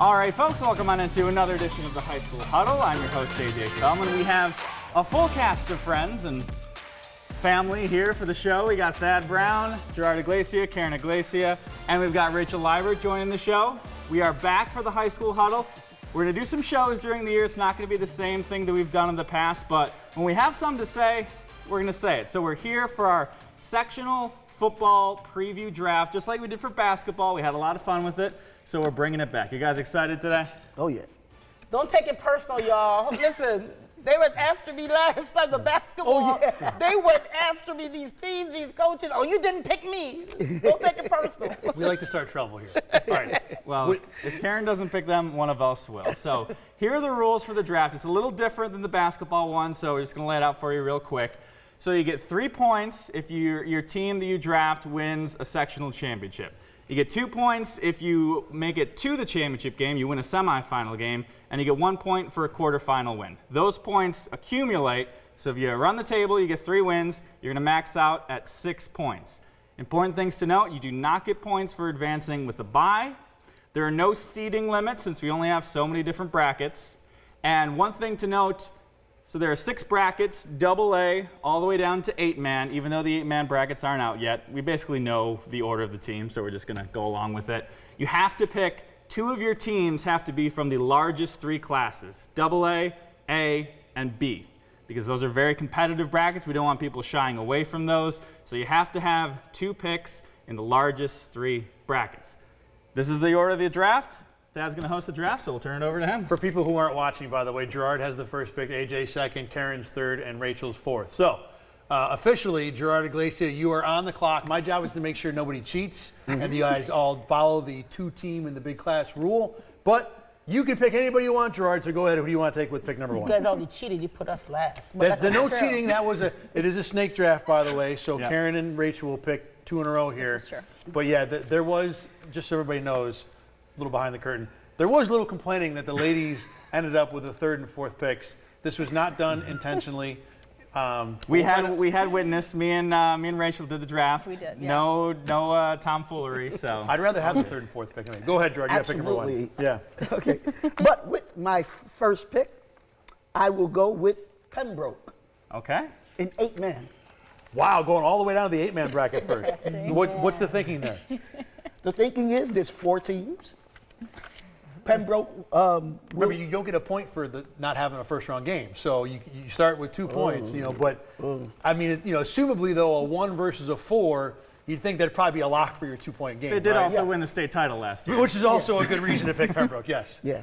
All right, folks, welcome on into another edition of the High School Huddle. I'm your host, AJ Feldman. We have a full cast of friends and family here for the show. We got Thad Brown, Gerard Iglesia, Karen Iglesia, and we've got Rachel Libert joining the show. We are back for the High School Huddle. We're going to do some shows during the year. It's not going to be the same thing that we've done in the past, but when we have something to say, we're going to say it. So we're here for our sectional football preview draft, just like we did for basketball. We had a lot of fun with it. So we're bringing it back. You guys excited today? Oh, yeah. Don't take it personal, y'all. Listen, they went after me last time, the basketball. Oh, yeah. They went after me, these teams, these coaches. Oh, you didn't pick me. Don't take it personal. We like to start trouble here. All right. Well, if Karen doesn't pick them, one of us will. So here are the rules for the draft. It's a little different than the basketball one, so we're just going to lay it out for you real quick. So you get 3 points if your team that you draft wins a sectional championship. You get 2 points if you make it to the championship game, you win a semifinal game, and you get 1 point for a quarterfinal win. Those points accumulate, so if you run the table, you get 3 wins, you're going to max out at 6 points. Important things to note, you do not get points for advancing with a bye. There are no seeding limits since we only have so many different brackets. And one thing to note, so there are 6 brackets, AA, all the way down to 8-man, even though the 8-man brackets aren't out yet. We basically know the order of the team, so we're just going to go along with it. You have to pick 2 of your teams have to be from the largest 3 classes, AA, A, and B, because those are very competitive brackets. We don't want people shying away from those, so you have to have 2 picks in the largest 3 brackets. This is the order of the draft. Thad's going to host the draft, so we'll turn it over to him. For people who aren't watching, by the way, Gerard has the first pick, AJ second, Karen's third, and Rachel's fourth. So, officially, Gerard Iglesia, you are on the clock. My job is to make sure nobody cheats, and you guys all follow the 2-team in the big class rule. But you can pick anybody you want, Gerard, so go ahead. Who do you want to take with pick number 1? You guys already cheated. You put us last. The no cheating, it is a snake draft, by the way, so yep. Karen and Rachel will pick 2 in a row here. This is true. But yeah, there was, just so everybody knows, a little behind the curtain, there was a little complaining that the ladies ended up with the 3rd and 4th picks. This was not done intentionally. We had witness. Me and Rachel did the draft. We did. Yeah. No tomfoolery. So I'd rather have the 3rd and 4th pick. Go ahead, Gerard. You got pick number 1. Yeah. Okay. But with my first pick, I will go with Pembroke Okay. in 8-man. Wow, going all the way down to the 8-man bracket first. What's the thinking there? The thinking is there's 4 teams. Pembroke. Remember, you don't get a point for not having a first-round game, so you start with 2 points, But I mean, assumably though, a 1 versus a 4, you'd think that'd probably be a lock for your 2-point game. They did right? also win the state title last year, which is also a good reason to pick Pembroke. Yes. Yeah.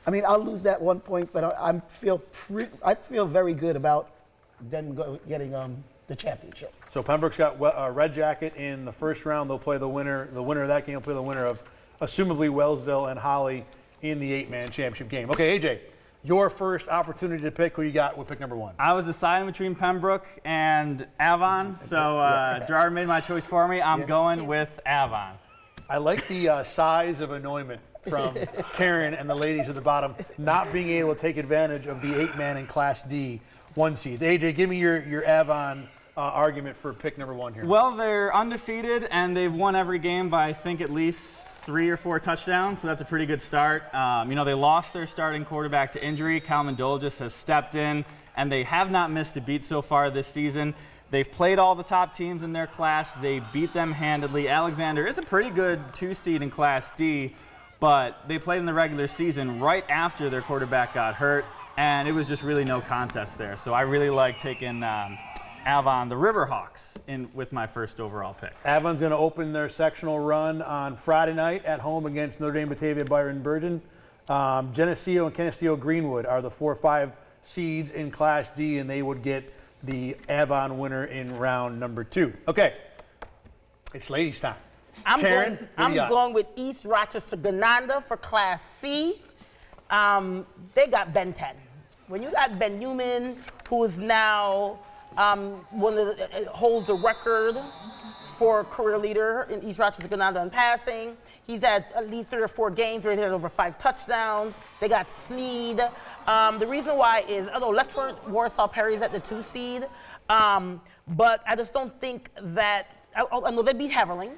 I mean, I'll lose that 1 point, but I feel very good about them getting the championship. So Pembroke's got a red jacket in the first round. They'll play the winner. The winner of that game will play the winner of, assumably, Wellsville and Holly in the 8-man championship game. Okay, AJ, your first opportunity to pick. Who you got with pick number 1? I was deciding between Pembroke and Avon, so Gerard made my choice for me. I'm going with Avon. I like the sighs of annoyment from Karen and the ladies at the bottom not being able to take advantage of the 8-man in Class D 1 seeds. AJ, give me your Avon argument for pick number 1 here. Well, they're undefeated, and they've won every game by, I think, at least 3 or 4 touchdowns, so that's a pretty good start. They lost their starting quarterback to injury. Calvin Dolgis has stepped in, and they have not missed a beat so far this season. They've played all the top teams in their class. They beat them handedly. Alexander is a pretty good 2 seed in Class D, but they played in the regular season right after their quarterback got hurt, and it was just really no contest there. So I really like taking Avon, the Riverhawks, in with my first overall pick. Avon's going to open their sectional run on Friday night at home against Notre Dame, Batavia, Byron, Bergen. Geneseo and Canisteo Greenwood are the 4-5 seeds in Class D, and they would get the Avon winner in round number 2. Okay, it's ladies' time. Karen, I'm going with East Rochester Gananda for Class C. They got Ben 10. When you got Ben Newman, who is now holds the record for career leader in East Rochester Gananda in passing. He's had at least 3 or 4 games where he had over 5 touchdowns. They got Sneed. The reason why is, although Letchworth Warsaw Perry's at the 2 seed, but I just don't think that, I know they beat Heverling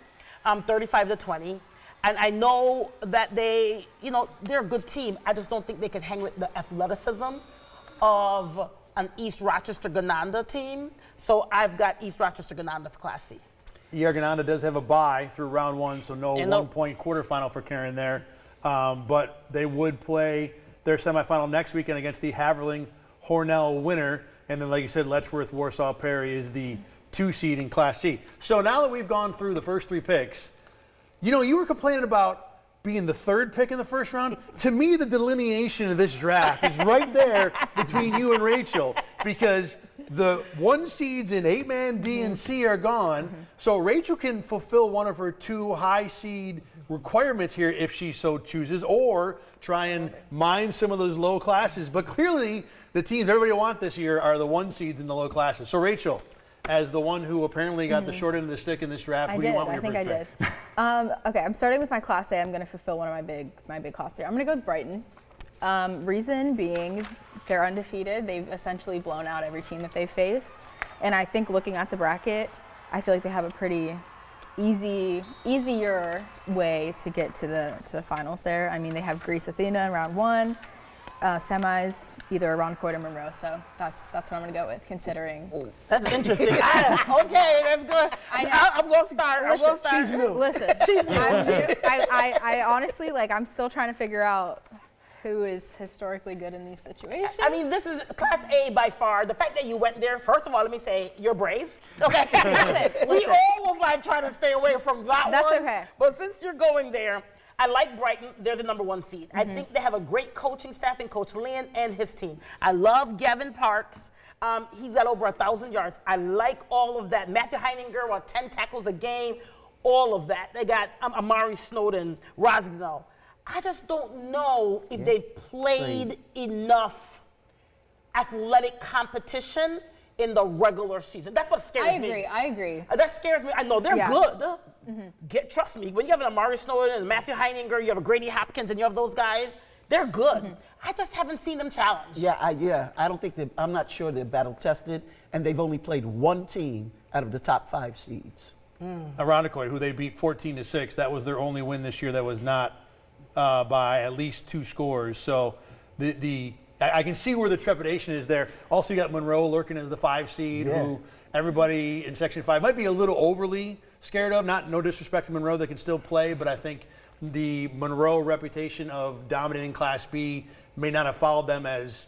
35-20. And I know that they're a good team. I just don't think they can hang with the athleticism of an East Rochester Gananda team. So I've got East Rochester Gananda for Class C. Gananda does have a bye through round 1, so no 1-point quarterfinal for Karen there. But they would play their semifinal next weekend against the Haverling Hornell winner. And then, like you said, Letchworth Warsaw Perry is the 2 seed in Class C. So now that we've gone through the first 3 picks, you were complaining about being the 3rd pick in the first round. To me, the delineation of this draft is right there between you and Rachel, because the 1 seeds in 8-man D and C are gone. So Rachel can fulfill one of her 2 high seed requirements here if she so chooses, or try and mine some of those low classes. But clearly, the teams everybody wants this year are the 1 seeds in the low classes. So Rachel, as the one who apparently got the short end of the stick in this draft, who do you want with your first pick? I did. Okay, I'm starting with my Class A. I'm going to fulfill one of my big classes here. I'm going to go with Brighton. Reason being, they're undefeated. They've essentially blown out every team that they face. And I think looking at the bracket, I feel like they have a pretty easier way to get to the finals there. I mean, they have Greece Athena in round 1. Semis, either Irondequoit or Monroe. So that's what I'm going to go with, considering. Oh, that's interesting. Okay, that's good. I'm going to start. She's new. Listen, I honestly, I'm still trying to figure out who is historically good in these situations. I mean, this is Class A by far. The fact that you went there, first of all, let me say, you're brave. Okay. Listen. We all was trying to stay away from that That's one. okay. But since you're going there, I like Brighton. They're the number 1 seed. I think they have a great coaching staff in Coach Lynn and his team. I love Gavin Parks. He's got over 1,000 yards. I like all of that. Matthew Heininger, 10 tackles a game, all of that. They got Amari Snowden, Rosno. I just don't know if they've played enough athletic competition in the regular season. That's what scares me. I agree. That scares me. I know they're good. Trust me, when you have an Amari Snowden and Matthew Heininger, you have a Grady Hopkins, and you have those guys, they're good. I just haven't seen them challenged. I don't think I'm not sure they're battle tested, and they've only played 1 team out of the top 5 seeds. Irondequoit, who they beat 14-6, that was their only win this year. That was not by at least 2 scores. So I can see where the trepidation is there. Also, you got Monroe lurking as the 5 seed, who everybody in Section 5 might be a little overly scared of. No disrespect to Monroe, they can still play, but I think the Monroe reputation of dominating Class B may not have followed them as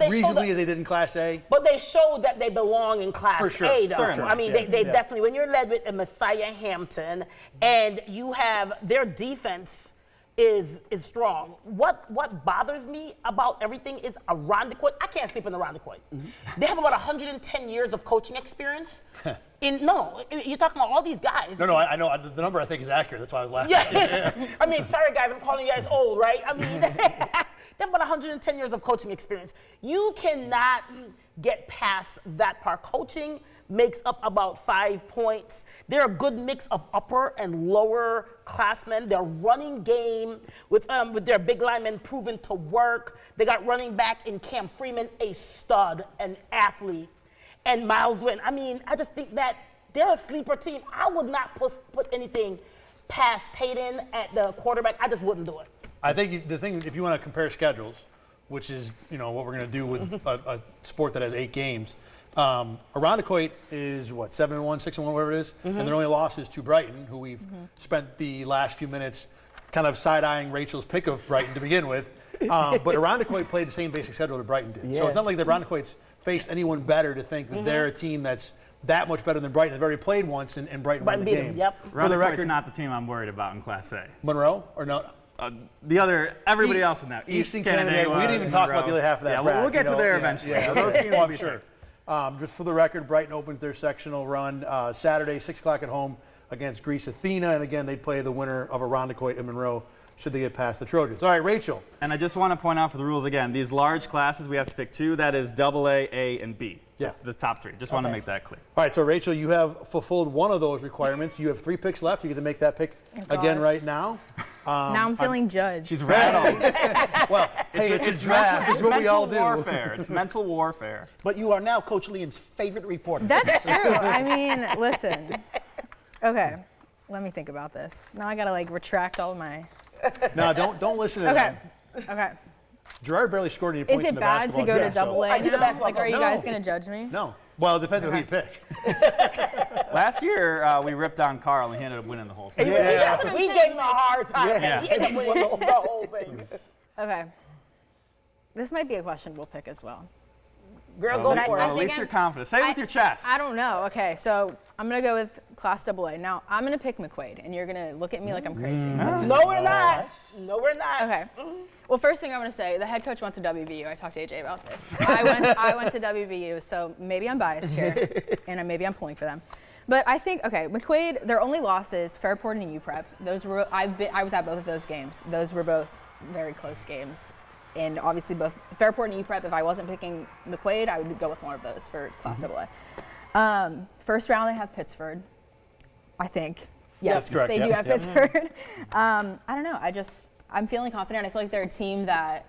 reasonably as they did in Class A. But they showed that they belong in Class A, though. Certainly. I mean, they definitely, when you're led with a Messiah Hampton and you have their defense is strong. What bothers me about everything is Irondequoit. I can't sleep in Irondequoit. They have about 110 years of coaching experience. You're talking about all these guys. No, I know. The number I think is accurate. That's why I was laughing. Yeah. I mean, sorry guys, I'm calling you guys old, right? I mean, they have about 110 years of coaching experience. You cannot get past that part. Coaching makes up about 5 points. They're a good mix of upper and lower classmen. Their running game with their big linemen proven to work. They got running back in Cam Freeman, a stud, an athlete, and Miles Wynn. I mean, I just think that they're a sleeper team. I would not put anything past Tayden at the quarterback. I just wouldn't do it. I think the thing, if you want to compare schedules, which is what we're going to do with a sport that has 8 games. Irondequoit is 7-1, 6-1, whatever it is, and their only loss is to Brighton, who we've spent the last few minutes kind of side-eyeing Rachel's pick of Brighton to begin with. But Irondequoit played the same basic schedule that Brighton did. So it's not like the Irondequoit's faced anyone better to think that they're a team that's that much better than Brighton. They've already played once, and Brighton won the beat game. them, yep. For the record, not the team I'm worried about in Class A. Monroe or no? Everybody else in that. East and Canada. We didn't even talk about the other half of that. Yeah, we'll get to there eventually. Those teams will be sure. Just for the record, Brighton opens their sectional run Saturday, 6 o'clock at home against Greece Athena. And again, they play the winner of Irondequoit and Monroe should they get past the Trojans. All right, Rachel. And I just want to point out for the rules again, these large classes, we have to pick 2. That is AA, A, and B. Yeah. The top 3. Just want to make that clear. All right, so Rachel, you have fulfilled one of those requirements. You have 3 picks left. You get to make that pick again right now. Now I'm feeling judged. She's rattled. Well, hey, it's draft. It's what we all do. Warfare. It's mental warfare. But you are now Coach Leon's favorite reporter. That's true. I mean, listen. Okay. Let me think about this. Now I gotta like retract all of my. No, don't listen to Okay. them. Okay. Gerard barely scored any Is points in it the bad to basketball go game, to double so- A now? Like, are you No. guys gonna judge me? No. Well, it depends on who you pick. Last year, we ripped on Carl and he ended up winning the whole thing. Yeah. what I'm We saying, gave him a like- hard time. Yeah. He ended up winning the whole thing. Okay. This might be a questionable pick as well. Girl, go Well, for at it. least you're confident. Say it with your chest. I don't know. Okay, so I'm gonna go with Class AA. Now I'm gonna pick McQuaid, and you're gonna look at me like I'm crazy. No, we're not. No, we're not. Okay. Well, first thing I want to say, the head coach went to WVU. I talked to AJ about this. I went to WVU, so maybe I'm biased here, and maybe I'm pulling for them. But I think, okay, McQuaid, their only losses, Fairport and UPrep. Those were I was at both of those games. Those were both very close games. And obviously both Fairport and UPrep, if I wasn't picking McQuaid, I would go with one of those for Class AA. First round, they have Pittsford, I think. Yes, That's correct, they yep, do have yep. Pittsford. I don't know. I'm feeling confident. I feel like they're a team that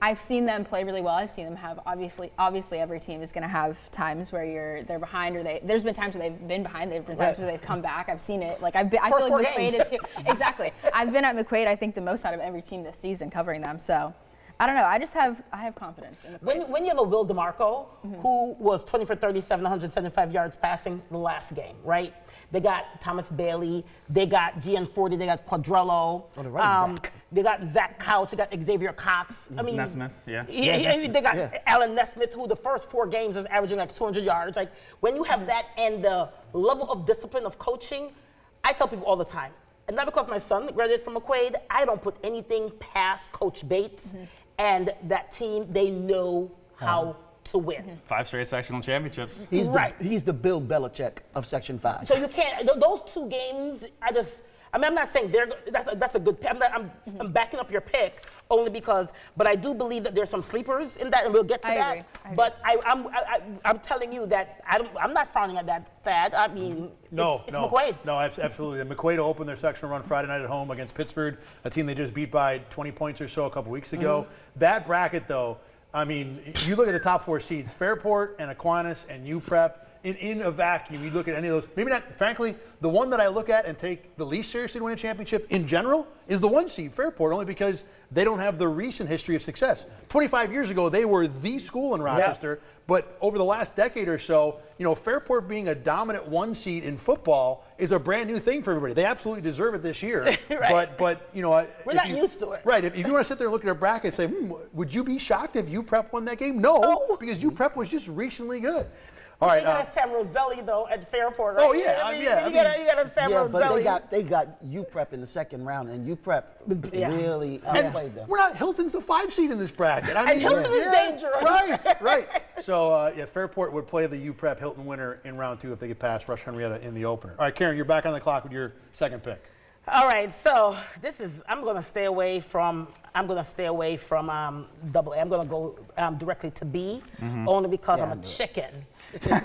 I've seen them play really well. I've seen them have, obviously every team is going to have times where they're behind, or there's been times where they've been behind, there've been times where they've come back. I've seen it. Like I feel First like four McQuaid games. is exactly. I've been at McQuaid, I think, the most out of every team this season covering them. So I don't know. I have confidence in McQuaid. When you have a Will DeMarco, who was 20 for 37, 175 yards passing the last game, right? They got Thomas Bailey, they got GN40, they got Quadrello, the running back. they got Zach Couch, they got Xavier Cox. I mean, Nesmith, yeah. Nesmith, they got yeah. Alan Nesmith, who the first 4 games was averaging like 200 yards. Like when you have that and the level of discipline of coaching, I tell people all the time, and not because my son graduated from McQuaid, I don't put anything past Coach Bates and that team. They know how to win. 5 straight sectional championships. He's Right. he's the Bill Belichick of Section 5. So you can't. Those 2 games, I'm not saying that's a good pick. I'm backing up your pick only because, but I do believe that there's some sleepers in that, and we'll get to I that. agree. I agree. But I'm telling you that I'm not frowning at that fad. I mean, No, it's no, McQuaid. no, absolutely. And McQuaid will open their sectional run Friday night at home against Pittsford, a team they just beat by 20 points or so a couple weeks ago. That bracket, though, I mean, you look at the top 4 seeds: Fairport and Aquinas and UPrep. In a vacuum, you look at any of those. Maybe not. Frankly, the one that I look at and take the least seriously to win a championship in general is the 1 seed, Fairport, only because they don't have the recent history of success. 25 years ago, they were the school in Rochester, but over the last decade or so, Fairport being a dominant 1 seed in football is a brand new thing for everybody. They absolutely deserve it this year. Right. But We're not used to it. Right. If you want to sit there and look at their bracket and say, would you be shocked if UPrep won that game? No, because UPrep was just recently good. All right. You got Sam Roselli though at Fairport, right? Oh, yeah, You yeah, got a Sam yeah, Roselli. but they got UPrep in the second round, and UPrep really outplayed them. We're not. Hilton's the 5 seed in this bracket. I And Hilton is dangerous. Right. So Fairport would play the UPrep Hilton winner in round 2 if they could pass Rush Henrietta in the opener. All right, Karen, you're back on the clock with your second pick. All right, so I'm gonna stay away from double A. I'm gonna go directly to B, only because Yeah, I'm I a knew it. chicken.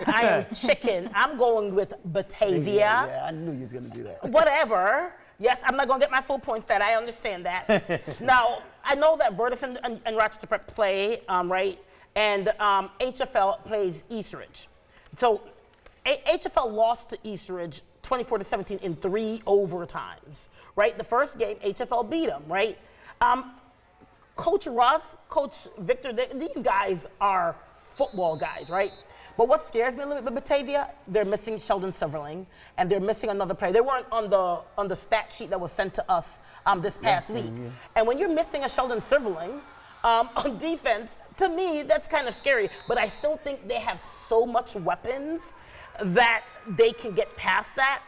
I am chicken. I'm going with Batavia. Yeah, I knew you was gonna do that. Whatever. Yes, I'm not gonna get my full points. That I understand that. Now I know that Vertus and Rochester Prep play right, and HFL plays Eastridge. So HFL lost to Eastridge 24-17 in 3 overtimes, right? The first game, HFL beat them, right? Coach Russ, Coach Victor, these guys are football guys, right? But what scares me a little bit with Batavia, they're missing Sheldon Silverling, and they're missing another player. They weren't on the stat sheet that was sent to us this past week. And when you're missing a Sheldon Silverling on defense, to me, that's kind of scary. But I still think they have so much weapons that they can get past that,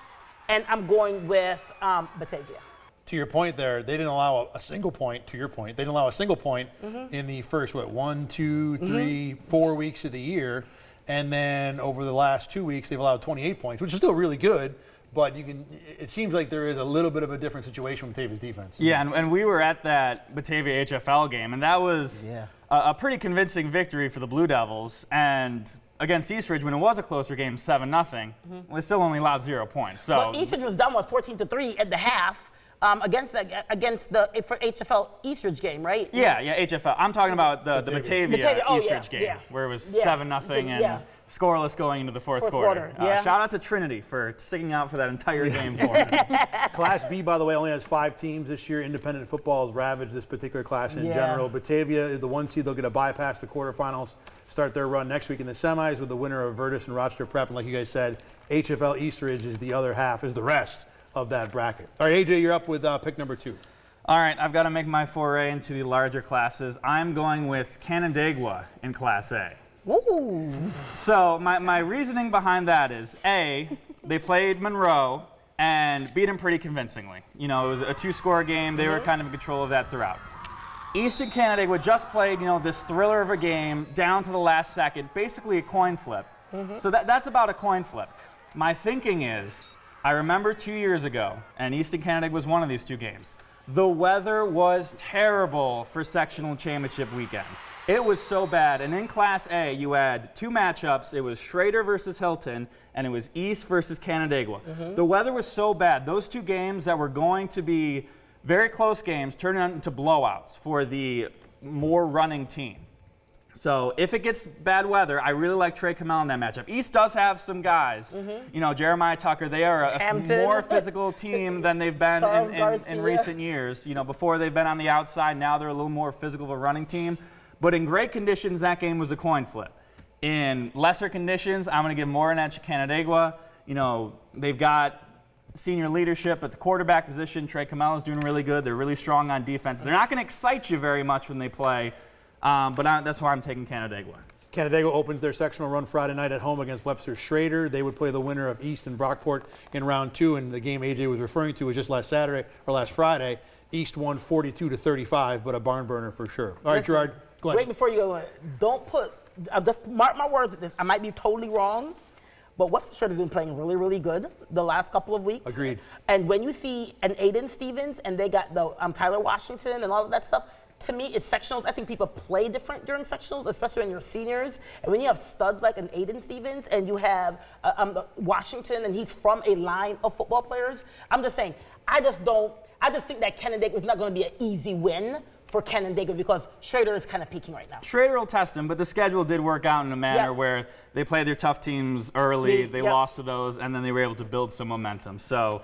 and I'm going with Batavia. To your point there, they didn't allow a single point, to your point, they didn't allow a single point in the first, 1, 2, 3, 4 weeks of the year. And then over the last 2 weeks, they've allowed 28 points, which is still really good. But it seems like there is a little bit of a different situation with Batavia's defense. Yeah, and we were at that Batavia HFL game, and that was a pretty convincing victory for the Blue Devils. And against Eastridge, when it was a closer game, 7-0, they still only allowed 0 points. So But Eastridge was down 14-3 at the half. against the for HFL Eastridge game, right? Yeah, HFL. I'm talking about the Batavia Eastridge game, where it was 7-0 and scoreless going into the fourth quarter. Shout out to Trinity for sticking out for that entire game for me. Class B, by the way, only has 5 teams this year. Independent football has ravaged this particular class in general. Batavia is the 1 seed. They'll get a bypass the quarterfinals, start their run next week in the semis with the winner of Virtus and Rochester Prep. And like you guys said, HFL Eastridge is the other half, is the rest of that bracket. All right, AJ, you're up with pick number 2. All right, I've got to make my foray into the larger classes. I'm going with Canandaigua in Class A. Ooh. So my reasoning behind that is, A, they played Monroe and beat them pretty convincingly. You know, it was a 2-score game. They were kind of in control of that throughout. Easton Canandaigua just played, this thriller of a game down to the last second, basically a coin flip. So that's about a coin flip. My thinking is, I remember 2 years ago, and Easton Canandaigua was one of these 2 games. The weather was terrible for sectional championship weekend. It was so bad. And in Class A, you had 2 matchups. It was Schrader versus Hilton, and it was East versus Canandaigua. The weather was so bad. Those 2 games that were going to be very close games turned into blowouts for the more running team. So if it gets bad weather, I really like Trey Kamel in that matchup. East does have some guys. Jeremiah Tucker, they are a more physical team than they've been in recent years. Before they've been on the outside, now they're a little more physical of a running team. But in great conditions, that game was a coin flip. In lesser conditions, I'm going to give more an edge to Canandaigua. They've got senior leadership at the quarterback position. Trey Kamel is doing really good. They're really strong on defense. They're not going to excite you very much when they play. But that's why I'm taking Canandaigua. Canandaigua opens their sectional run Friday night at home against Webster Schrader. They would play the winner of East and Brockport in round 2, and the game AJ was referring to was just last Friday. East won 42-35, but a barn burner for sure. All right, Gerard, go ahead. Wait before you go. Don't put. Just mark my words. I might be totally wrong, but Webster Schrader's been playing really, really good the last couple of weeks. Agreed. And when you see an Aiden Stevens and they got the Tyler Washington and all of that stuff. To me, it's sectionals. I think people play different during sectionals, especially when you're seniors. And when you have studs like an Aiden Stevens and you have Washington and he's from a line of football players, I'm just saying, I just think that Canandaigua is not going to be an easy win for Canandaigua because Schrader is kind of peaking right now. Schrader will test him, but the schedule did work out in a manner where they played their tough teams early, they lost to those, and then they were able to build some momentum. So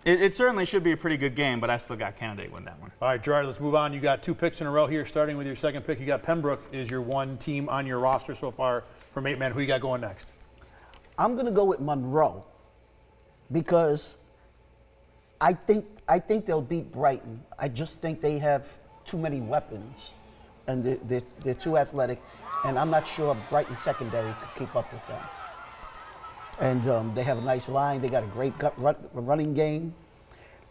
it certainly should be a pretty good game, but I still got Canandaigua in that one. All right, Gerard, let's move on. You got 2 picks in a row here, starting with your second pick. You got Pembroke is your 1 team on your roster so far from 8-man. Who you got going next? I'm going to go with Monroe because I think they'll beat Brighton. I just think they have too many weapons, and they're too athletic, and I'm not sure Brighton secondary could keep up with them. And they have a nice line. They got a great running game.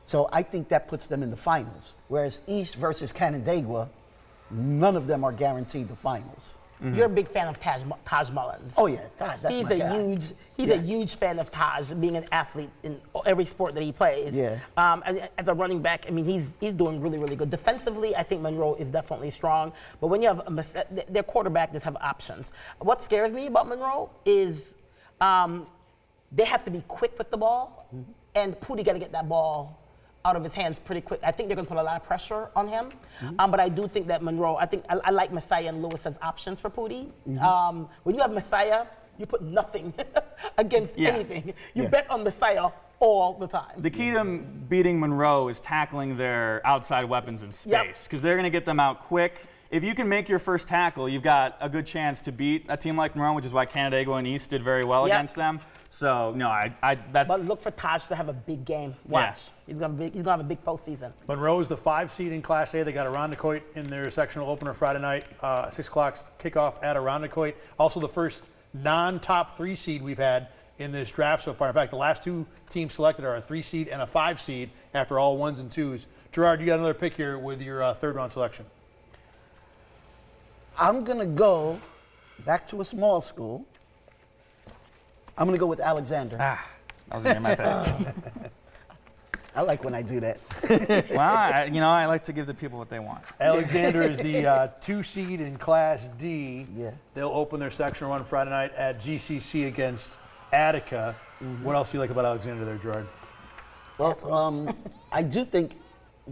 So I think that puts them in the finals. Whereas East versus Canandaigua, none of them are guaranteed the finals. You're a big fan of Taj Mullins. Oh yeah, Taj, that's my guy. He's a huge fan of Taj, being an athlete in every sport that he plays. Yeah. And as a running back, I mean, he's doing really, really good. Defensively, I think Monroe is definitely strong. But when you have their quarterback, just have options. What scares me about Monroe is they have to be quick with the ball, and Pooty got to get that ball out of his hands pretty quick. I think they're going to put a lot of pressure on him. But I do think that Monroe, I like Messiah and Lewis as options for Pooty. When you have Messiah, you put nothing against anything. You bet on Messiah all the time. The key to beating Monroe is tackling their outside weapons in space because they're going to get them out quick. If you can make your first tackle, you've got a good chance to beat a team like Monroe, which is why Canandaigua and East did very well against them. So, no, that's... But look for Taj to have a big game. Watch. He's going to have a big postseason. Monroe is the 5 seed in Class A. They got Irondequoit in their sectional opener Friday night, 6 o'clock kickoff at Irondequoit. Also the first non-top 3 seed we've had in this draft so far. In fact, the last 2 teams selected are a 3 seed and a 5 seed after all 1s and 2s. Gerard, you got another pick here with your third round selection. I'm going to go back to a small school. I'm going to go with Alexander. That was going to be my pick. I like when I do that. Well, I like to give the people what they want. Alexander is the 2 seed in Class D. Yeah. They'll open their sectional run Friday night at GCC against Attica. What else do you like about Alexander there, Gerard? Well, I do think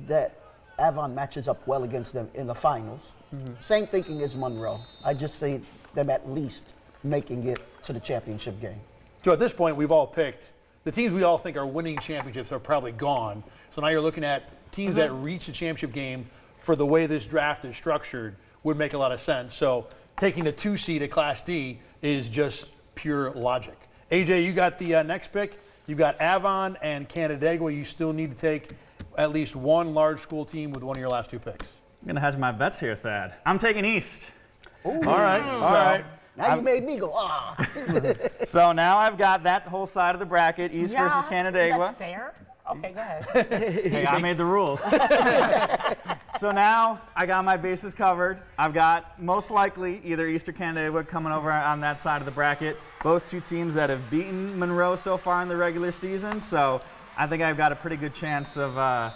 that Avon matches up well against them in the finals. Same thinking as Monroe. I just see them at least making it to the championship game. So at this point, we've all picked the teams we all think are winning championships are probably gone. So now you're looking at teams that reach the championship game for the way this draft is structured would make a lot of sense. So taking the 2 seed at Class D is just pure logic. AJ, you got the next pick. You got Avon and Canandaigua. You still need to take at least one large school team with one of your last 2 picks. I'm going to hedge my bets here, Thad. I'm taking East. All right. Now you made me go, So now I've got that whole side of the bracket, East versus Is Canandaigua. that fair? Okay, go ahead. Hey, I made the rules. So now I got my bases covered. I've got most likely either East or Canandaigua coming over on that side of the bracket. Both 2 teams that have beaten Monroe so far in the regular season. So I think I've got a pretty good chance of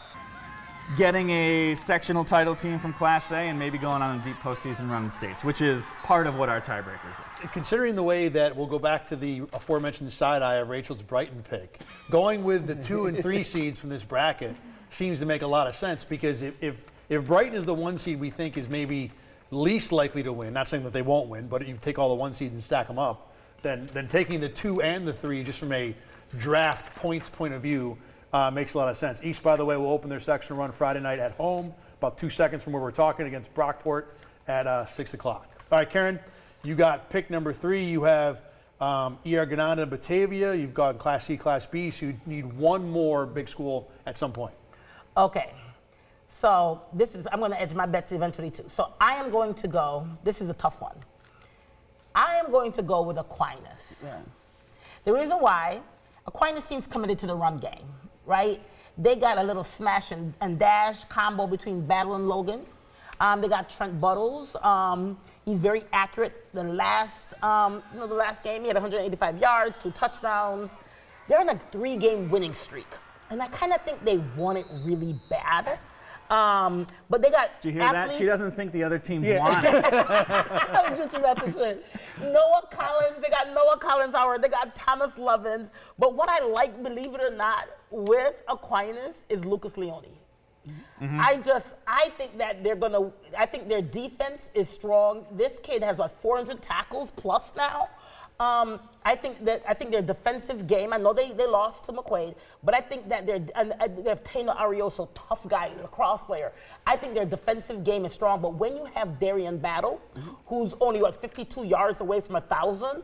getting a sectional title team from Class A and maybe going on a deep postseason run in states, which is part of what our tiebreakers is. Considering the way that we'll go back to the aforementioned side eye of Rachel's Brighton pick, going with the 2 and 3 seeds from this bracket seems to make a lot of sense because if Brighton is the 1 seed we think is maybe least likely to win, not saying that they won't win, but if you take all the 1 seeds and stack them up, then taking the 2 and the 3 just from a draft points point of view makes a lot of sense. East, by the way, will open their sectional run Friday night at home, about 2 seconds from where we're talking, against Brockport at 6 o'clock. All right, Karen, you got pick number 3. You have ER Granada and Batavia. You've got Class C, Class B, so you need one more big school at some point. Okay. So I'm going to edge my bets eventually too. So I am going to go, this is a tough one. I am going to go with Aquinas. Yeah. The reason why, Aquinas seems committed to the run game, right? They got a little smash and dash combo between Battle and Logan. They got Trent Buttles. He's very accurate. The last game, he had 185 yards, 2 touchdowns. They're on a 3-game winning streak. And I kind of think they want it really bad. But they got Did you hear athletes. that? She doesn't think the other team won. I was just about to say, Noah Collins, they got Noah Collins Howard, they got Thomas Lovins. But what I like, believe it or not, with Aquinas is Lucas Leone. I think that I think their defense is strong. This kid has 400 tackles plus now. I think their defensive game, I know they lost to McQuaid, but I think that they have Tano Arioso, tough guy, lacrosse player. I think their defensive game is strong, but when you have Darian Battle, who's only 52 yards away from 1,000,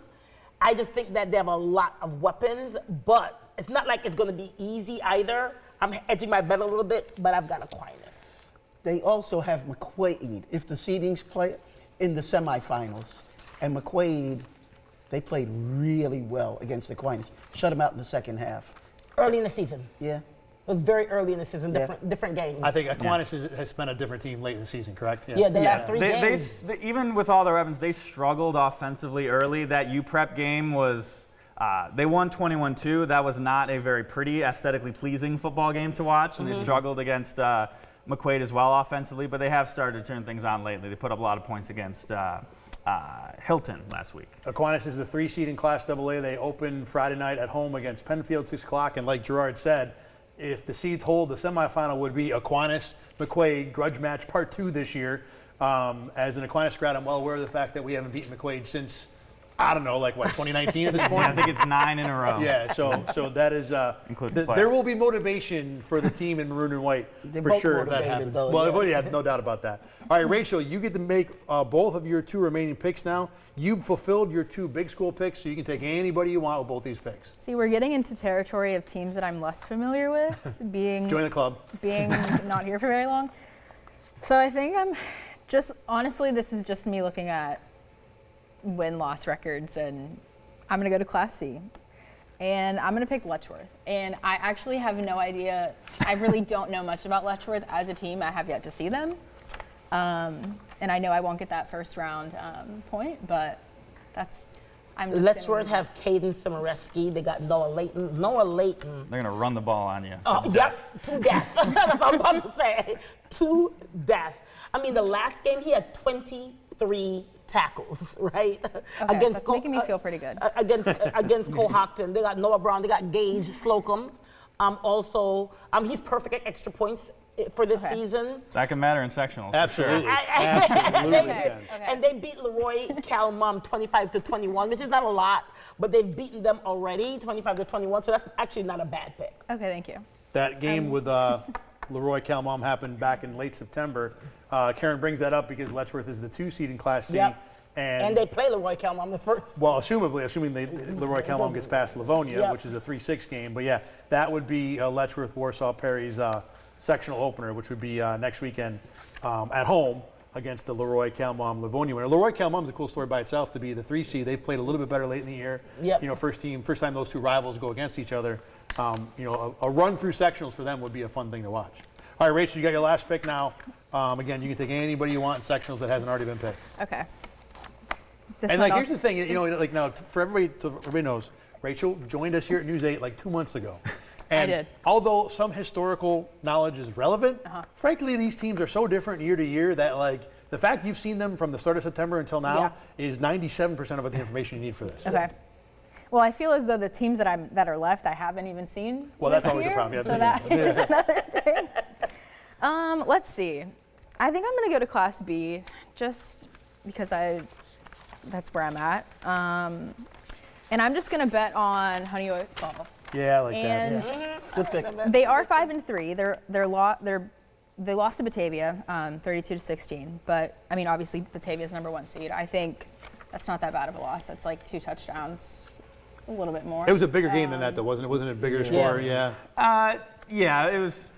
I just think that they have a lot of weapons, but it's not like it's going to be easy either. I'm edging my bet a little bit, but I've got Aquinas. They also have McQuaid, if the seedings play in the semifinals. And McQuaid, they played really well against Aquinas. Shut them out in the second half. Early in the season. Yeah. It was very early in the season, Yeah. different games. I think Aquinas has been a different team late in the season, correct? Yeah, the last 3 games. They even with all their weapons, they struggled offensively early. That UPrep game was, they won 21-2. That was not a very pretty, aesthetically pleasing football game to watch, and they struggled against McQuaid as well offensively, but they have started to turn things on lately. They put up a lot of points against Hilton last week. Aquinas is the 3 seed in Class AA. They open Friday night at home against Penfield, 6 o'clock. And like Gerard said, if the seeds hold, the semifinal would be Aquinas, McQuaid, grudge match part 2 this year. As an Aquinas grad, I'm well aware of the fact that we haven't beaten McQuaid since, I don't know, 2019 at this point? I think it's 9 in a row. Yeah, so that is, Including there will playoffs. be motivation for the team in maroon and white They're for both sure if that motivated, happens. though, Well, yeah. yeah, no doubt about that. All right, Rachel, you get to make both of your 2 remaining picks now. You've fulfilled your 2 big school picks, so you can take anybody you want with both these picks. See, we're getting into territory of teams that I'm less familiar with, being Join the club. not here for very long. So I think I'm just, honestly, this is just me looking at win-loss records, and I'm going to go to Class C. And I'm going to pick Letchworth. And I actually have no idea. I really don't know much about Letchworth as a team. I have yet to see them. And I know I won't get that first round point, but I'm just Letchworth have Caden Simoreski. They got Noah Layton. They're going to run the ball on you. Oh, yep, to death. That's what I'm about to say. To death. I mean, the last game he had 23 tackles, right? Okay, that's making me feel pretty good. Against Cole Hockton. They got Noah Brown. They got Gage Slocum. Also, he's perfect at extra points for this season. That can matter in sectionals. for Absolutely. Sure. Absolutely Okay. can. And they beat Leroy Calmum 25-21, which is not a lot, but they've beaten them already 25-21, so that's actually not a bad pick. Okay, thank you. That game with Leroy Calmum happened back in late September. Karen brings that up because Letchworth is the 2 seed in Class C. Yep. And And they play Leroy Calmum the first. well, assuming Leroy Calmum gets past Livonia, Yep. which is a 3-6 game. But yeah, that would be Letchworth Warsaw Perry's sectional opener, which would be next weekend at home against the Leroy Calmum Livonia winner. Leroy Calmum's a cool story by itself to be the 3 seed. They've played a little bit better late in the year. Yep. You know, first time those 2 rivals go against each other. You know, a run through sectionals for them would be a fun thing to watch. All right, Rachel, you got your last pick now. Again, you can take anybody you want in sectionals that hasn't already been picked. Okay. This And one like, here's also- the thing, you know, like now, for everybody, so everybody knows, Rachel joined us here at News 8 like 2 months ago. And did. although some historical knowledge is relevant, frankly, these teams are so different year to year that like the fact you've seen them from the start of September until now is 97% of the information you need for this. Okay. Well, I feel as though the teams that are left, I haven't even seen. Well, that's this always a year, problem. Yeah, so that is another thing. Let's see. I think I'm going to go to Class B, just because that's where I'm at. And I'm just going to bet on Honeywood Falls. Yeah, I like And that. Yeah. Good pick. they are 5-3. They lost to Batavia, 32-16. But I mean, obviously Batavia's #1 seed. I think that's not that bad of a loss. That's like 2 touchdowns, a little bit more. It was a bigger game than that, though, wasn't it? Wasn't it a bigger score? Yeah. Yeah, it was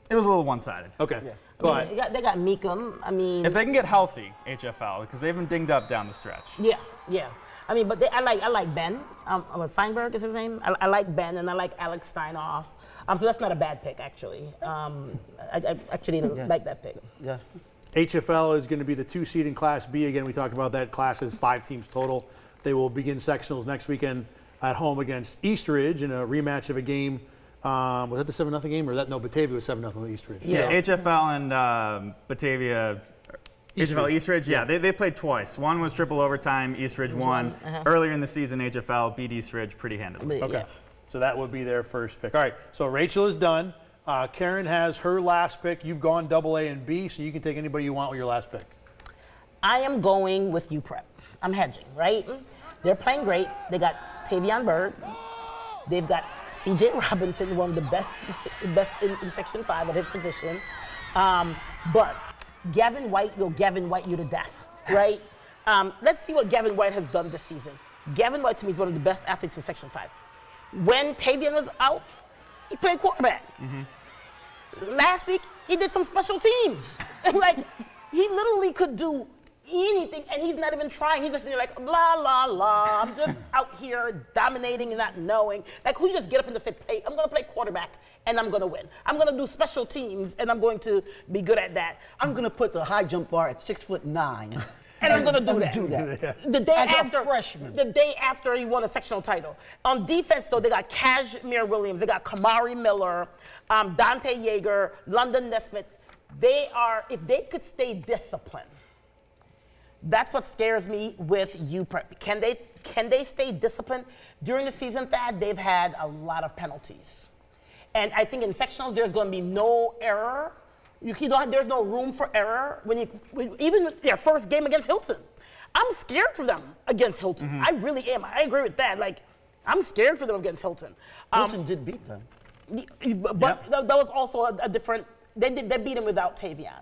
a little one-sided. Okay. I But mean, they got Meekum. I mean, If they can get healthy, HFL, because they've been dinged up down the stretch. yeah. I mean, but I like Ben. Feinberg is his name. I like Ben, and I like Alex Steinoff. So that's not a bad pick, actually. I actually like that pick. Yeah. HFL is going to be the 2 seed in Class B. Again, we talked about that. Class is 5 teams total. They will begin sectionals next weekend at home against Eastridge in a rematch of a game. Was that the 7-0 game, or Batavia was 7-0 with Eastridge? Yeah, HFL and Batavia. HFL Eastridge, yeah, they played twice. One was triple overtime, Eastridge won. Earlier in the season, HFL beat Eastridge pretty handily. Okay. So that would be their first pick. All right. So Rachel is done. Karen has her last pick. You've gone AA and B, so you can take anybody you want with your last pick. I am going with UPrep. I'm hedging, right? They're playing great. They got Tavion Berg. They've got C.J. Robinson, one of the best in Section 5 at his position. But Gavin White will Gavin White you to death, right? Let's see what Gavin White has done this season. Gavin White, to me, is one of the best athletes in Section 5. When Tavion was out, he played quarterback. Last week, he did some special teams. Like, he literally could do anything, and he's not even trying. He's just like, blah, blah, blah. I'm just out here dominating and not knowing. Like, who just get up and just say, hey, I'm going to play quarterback, and I'm going to win. I'm going to do special teams, and I'm going to be good at that. I'm going to put the high jump bar at 6'9". And I'm going to do that. The day As a after, freshman. the day after he won a sectional title. On defense, though, they got Kashmir Williams, they got Kamari Miller, Dante Yeager, London Nesmith. They are, if they could stay disciplined, that's what scares me with UPrep. Can they stay disciplined? During the season, Thad, they've had a lot of penalties. And I think in sectionals, there's going to be no error. There's no room for error even their first game against Hilton. I'm scared for them against Hilton. I really am. I agree with that. Like, I'm scared for them against Hilton. Hilton did beat them. But that was also a different. They beat him without Tavion.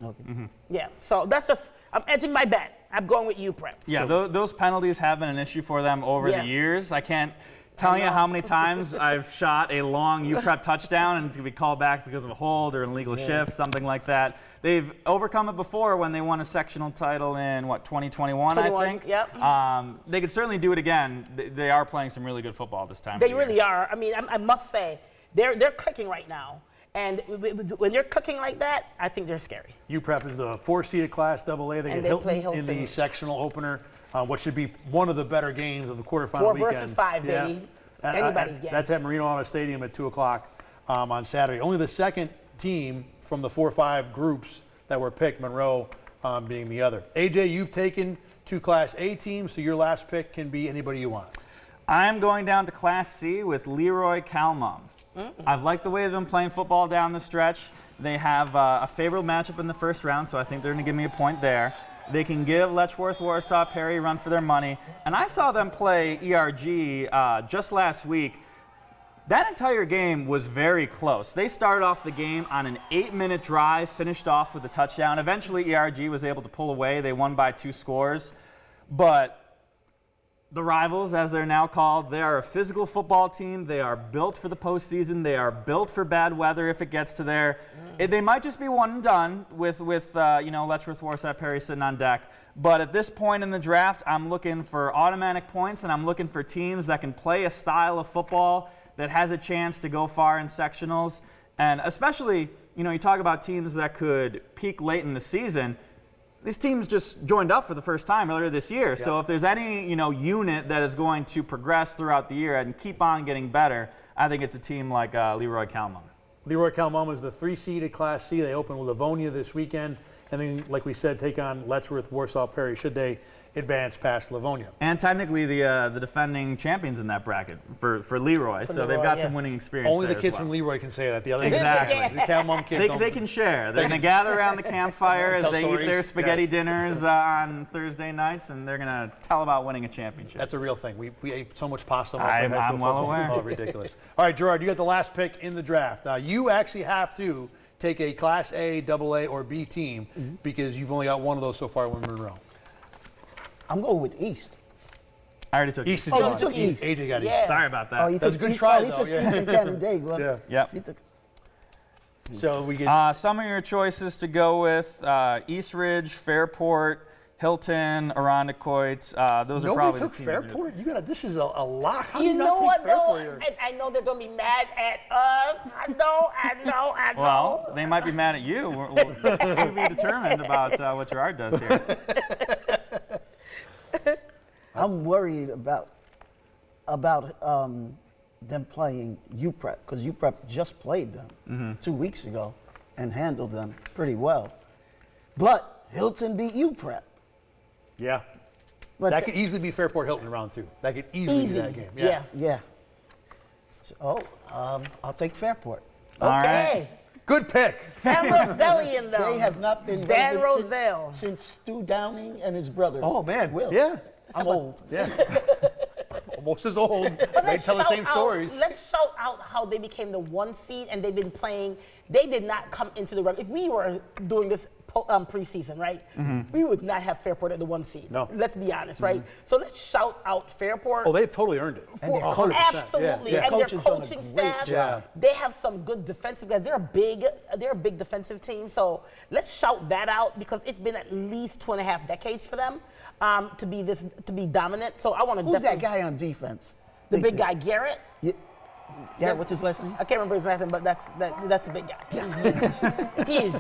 Okay. Yeah. So that's just. I'm edging my bet. I'm going with UPrep. Yeah, those penalties have been an issue for them over the years. I can't tell you how many times I've shot a long UPrep touchdown and it's going to be called back because of a hold or an illegal shift, something like that. They've overcome it before when they won a sectional title in, 2021, I think? Yep. They could certainly do it again. They are playing some really good football this time. They really are. I mean, I must say, they're clicking right now. And when they're clicking like that, I think they're scary. UPrep is the 4-seeded Class AA. They get play Hilton in the Hilton. sectional opener, what should be one of the better games of the quarterfinal weekend. 4 versus 5, baby. Anybody's game. That's at Marino Auto Stadium at 2 o'clock on Saturday. Only the second team from the 4-5 groups that were picked, Monroe being the other. AJ, you've taken 2 Class A teams, so your last pick can be anybody you want. I'm going down to Class C with Leroy Calmon. I've liked the way they've been playing football down the stretch. They have a favorable matchup in the first round, so I think they're going to give me a point there. They can give Letchworth, Warsaw, Perry a run for their money. And I saw them play ERG just last week. That entire game was very close. They started off the game on an 8-minute drive, finished off with a touchdown. Eventually, ERG was able to pull away. They won by 2 scores. But the Rivals, as they're now called, they are a physical football team. They are built for the postseason. They are built for bad weather if it gets to there. They might just be one and done with Letchworth, Warsaw, Perry sitting on deck. But at this point in the draft, I'm looking for automatic points, and I'm looking for teams that can play a style of football that has a chance to go far in sectionals. And especially, you talk about teams that could peak late in the season. These teams just joined up for the first time earlier this year. Yep. So if there's any, unit that is going to progress throughout the year and keep on getting better, I think it's a team like Leroy Calmon. Leroy Calmon is the 3-seeded Class C. They open with Livonia this weekend. And then, like we said, take on Letchworth, Warsaw, Perry, should they advance past Livonia. And technically the defending champions in that bracket for Leroy. So they've got some winning experience. Only the there kids as well. from Leroy can say that. The other exactly. The Calmon kids they can share. They're going to gather around the campfire as they eat their spaghetti dinners on Thursday nights, and they're going to tell about winning a championship. That's a real thing. We ate so much pasta. I'm well aware. Oh, ridiculous. All right, Gerard, you got the last pick in the draft. You actually have to take a Class A, AA, or B team because you've only got one of those so far with Monroe. I'm going with East. I already took East. East. Oh, you took East. AJ got East. Yeah. Sorry about that. Oh, you That was took a good East. try, Oh, you though. took Yeah. East and Canandaigua. Yep. You took- So we get Some of your choices to go with: East Ridge, Fairport, Hilton, Irondequoit. Those are probably took the teams. Fairport. You got this is a lock. How do You you know not what, take though? Fairport here? I know they're going to be mad at us. I know. Well, they might be mad at you. We'll to be determined about what Gerard does here. I'm worried about them playing UPrep because UPrep just played them 2 weeks ago and handled them pretty well. But Hilton beat UPrep. Yeah. But That could easily be Fairport Hilton in round 2. That could easily be that game. Yeah. yeah. So, I'll take Fairport. All right. Okay. Good pick. Sam Rosellian, though. They have not been Dan relevant Roselle. since Stu Downing and his brother. Oh, man. Will. Yeah. I'm old. Yeah. Almost as old. But They let's tell the shout same out- stories. Let's shout out how they became the 1 seed and they've been playing. They did not come into the run. If we were doing this preseason, right, we would not have Fairport at the 1 seed. No. Let's be honest, right? So let's shout out Fairport. Oh, they've totally earned it. And their For- coach. Absolutely, Yeah. and their Coach has done a coaching great staff. job. They have some good defensive guys. They're a big defensive team. So let's shout that out because it's been at least 2.5 decades for them to be dominant. So I want to. Who's that guy on defense? The big guy, Garrett. Yeah, what's his last name? I can't remember his last name, but that's a big guy. He is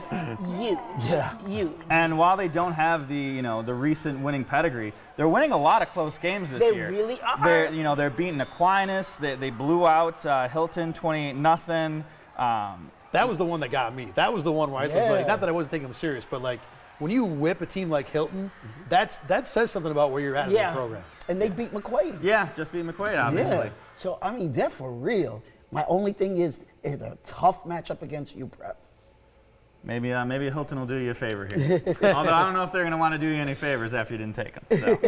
huge. Yeah. Huge. And while they don't have the the recent winning pedigree, they're winning a lot of close games this They year. really are. They're beating Aquinas. They blew out Hilton 28-0. That was the one that got me. That was the one where I was like, Yeah. not that I wasn't taking them serious, but like when you whip a team like Hilton, that says something about where you're at in Yeah. the program. And they beat McQuaid. Yeah, just beat McQuaid, obviously. Yeah. So, I mean, they're for real. My only thing is it's a tough matchup against UPrep. Maybe Hilton will do you a favor here. Although I don't know if they're going to want to do you any favors after you didn't take them. So.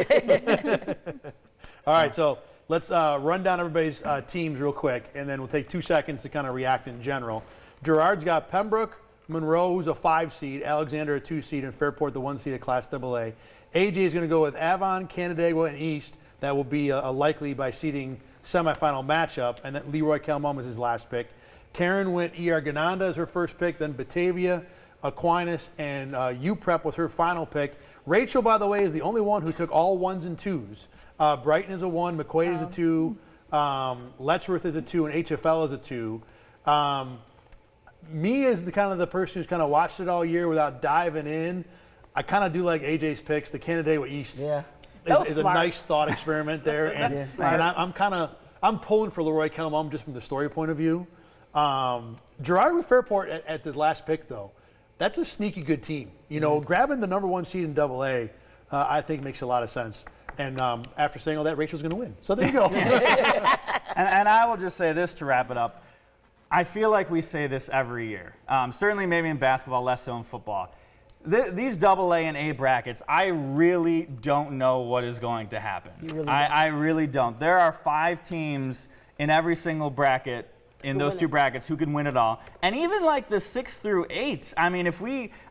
All right, so let's run down everybody's teams real quick, and then we'll take 2 seconds to kind of react in general. Gerard's got Pembroke, Monroe, who's a 5 seed, Alexander, a 2 seed, and Fairport, the 1 seed at Class AA. AJ is going to go with Avon, Canandaigua, and East. That will be a likely by seeding semifinal matchup, and then Leroy Calmon was his last pick. Karen went ER Gananda as her first pick, then Batavia, Aquinas, and UPrep was her final pick. Rachel, by the way, is the only one who took all 1s and 2s. Brighton is a 1, McQuaid is a 2, Letchworth is a 2, and HFL is a 2. Me as the kind of the person who's kind of watched it all year without diving in, I kind of do like AJ's picks. The Canandaigua East Yeah. That is was a smart. nice thought experiment there, That's smart. and I'm pulling for Leroy Calmon just from the story point of view. Gerard with Fairport at the last pick though, that's a sneaky good team. Grabbing the number 1 seed in AA, I think makes a lot of sense. And after saying all that, Rachel's going to win. So there you go. And I will just say this to wrap it up. I feel like we say this every year. Certainly maybe in basketball, less so in football. These AA and A brackets, I really don't know what is going to happen. I really don't. There are 5 teams in every single bracket in those 2 brackets who can win it all. And even like the 6 through 8, I mean,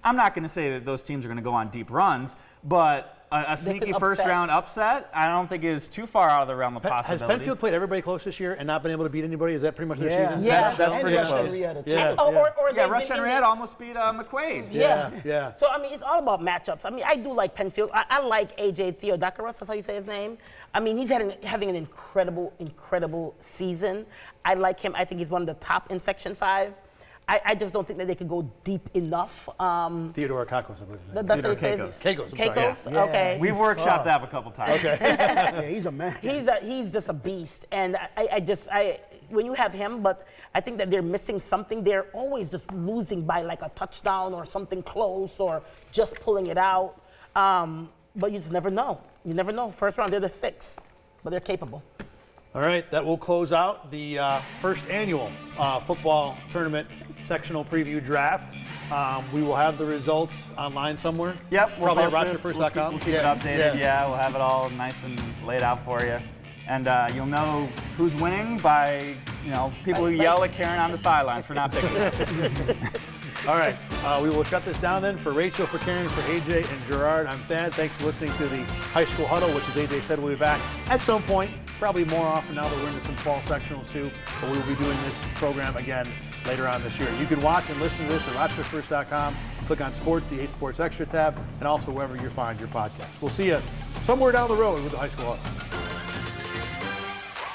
I'm not going to say that those teams are going to go on deep runs, but a sneaky first-round upset, I don't think is too far out of the realm of possibility. Has Penfield played everybody close this year and not been able to beat anybody? Is that pretty much their season? Yeah. That's pretty close. Rush Henrietta almost beat McQuaid. Yeah. So, I mean, it's all about matchups. I mean, I do like Penfield. I like A.J. Theodorakis, that's how you say his name. I mean, he's having an incredible season. I like him. I think he's one of the top in Section 5. I just don't think that they could go deep enough. Theodore Kakos, I believe. That's what it says. Kakos, I'm sorry. Yeah. Okay. We've workshopped that a couple times. Okay. Yeah, he's a man. He's just a beast, and I when you have him, but I think that they're missing something. They're always just losing by like a touchdown or something close, or just pulling it out. But you just never know. You never know. First round, they're the 6, but they're capable. All right, that will close out the first annual football tournament sectional preview draft. We will have the results online somewhere. Yep, we'll probably at post this. RochesterFirst.com. We'll keep it updated. Yeah, we'll have it all nice and laid out for you. And you'll know who's winning by, people who yell at Karen on the sidelines for not picking it. All right, we will shut this down then. For Rachel, for Karen, for AJ, and Gerard, I'm Thad. Thanks for listening to the High School Huddle, which, as AJ said, will be back at some point, probably more often now that we're into some fall sectionals too, but we will be doing this program again later on this year. You can watch and listen to this at RochesterFirst.com. Click on Sports, the 8 Sports Extra tab, and also wherever you find your podcast. We'll see you somewhere down the road with the High School Huddle.